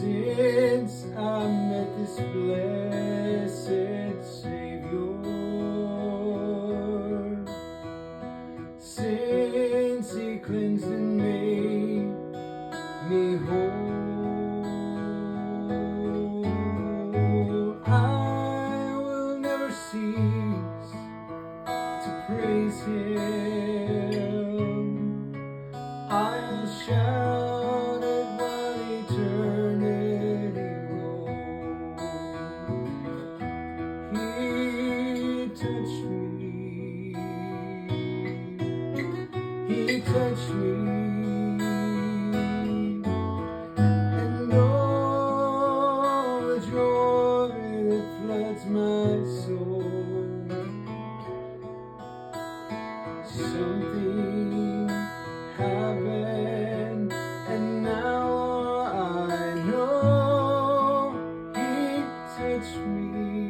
Since I met this blessed Savior, since He cleansed and made me whole, I will never cease to praise Him. I'll shout it while eternity rolls. He touched me. He touched me. And all the joy that floods my soul. Something happened, and now I know He touched me.